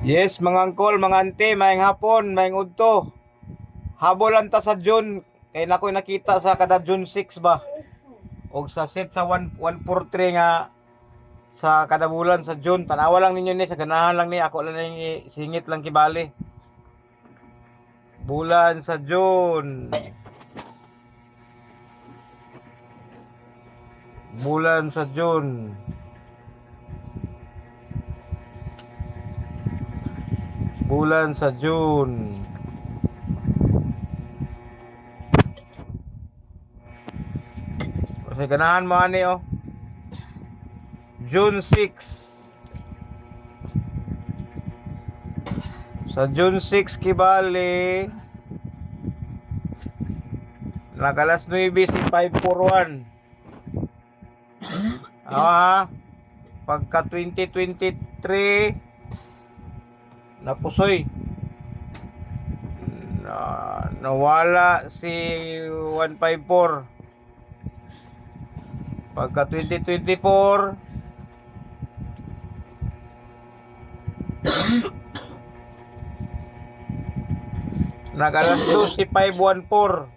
Yes, mga angkol, mga ante, maayong hapon, maayong udto. Habolan ta sa June, kay nakoy nakita sa kada June 6 ba. Og sa set sa 143 nga sa kada bulan sa June, tanawa lang ninyo ni sa ganahan lang ni ako lang ni singit lang kibali. Bulan sa June. Bulan sa June. Bulan sa June. Kasi ganahan mo ani oh. June 6. Sa June 6 kibali nakalas 9 si 541. Ha? Pagka 2023 napusoy. Nawala si 154. Pagka 2024 nagalas 2 si 514.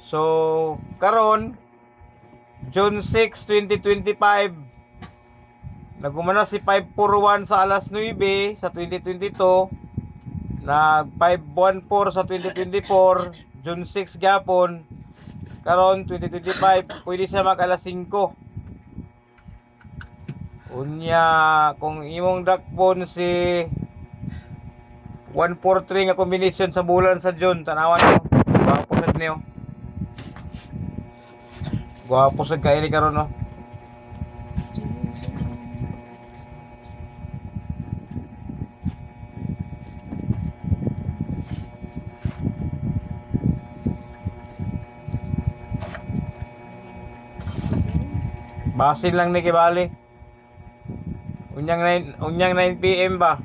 So karon June 6, 2025 nagumana si 541 sa alas 9 sa 2022, nag 514 sa 2024, June 6 gyapon. Karon 2025 pwede siya mag alas 5. Unya kung imong dakpon si 143 nga combination sa bulan sa June, tanawan mo. Gwapo sad niyo. Gwapo sad kaili karon no. Basin lang ni kibali. Unyang 9 PM ba?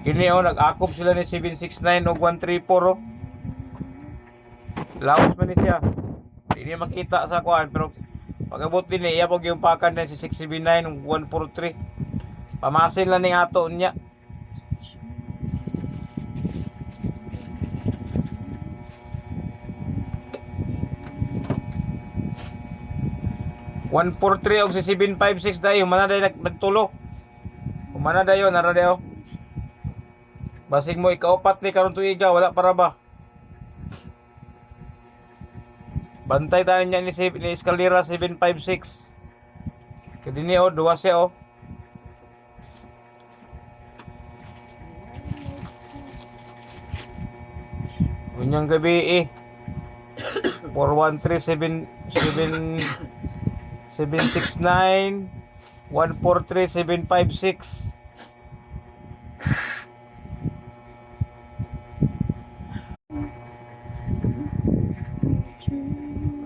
Kini oh, nag-akop sila ni 769 o 134 oh. Laos man ni siya. Hindi niya makita sa kuan pero pag-abot din niya pag yung pakan na si 679 o 143. Pamasin lang ning ato niya. 143 og si 756 dayo humana dayo nagtulo. Humana dayo nara dayo. Basig mo ikaupat ni karon tuiga wala para ba. Bantay tayo niya ni Escalera 756. Kadini oh, duwa siya oh. Unyang gabi eh. 769 143 756.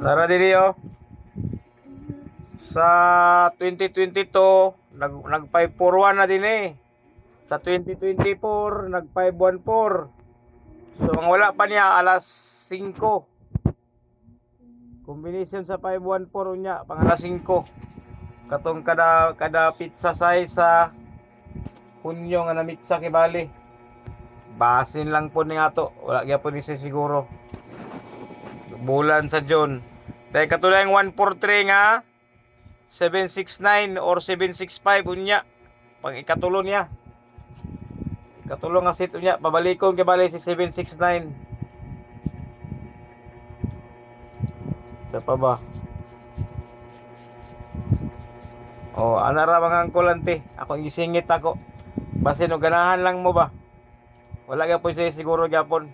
Tara diri oh. Sa 2022 nag 541 na din eh. Sa 2024 nag 514. So ang wala pa niya alas 5. Combination sa 514 niya pang alas 5. Katong kada pizza size sa Hunyo nga na mitsa kibali. Basin lang po ni ato, wala gyapon ni siguro. Bulan sa June. Dahil katulad yung 143 nga 769 or 765 unya pang ikatulo niya. Ikatulo nga sit unya pabalikon kibali si 769. Sa pa ba? Oh, anara mga angkolante. Ako gisingit ako. Base no ganahan lang mo ba? Wala gyapon siya siguro gyapon.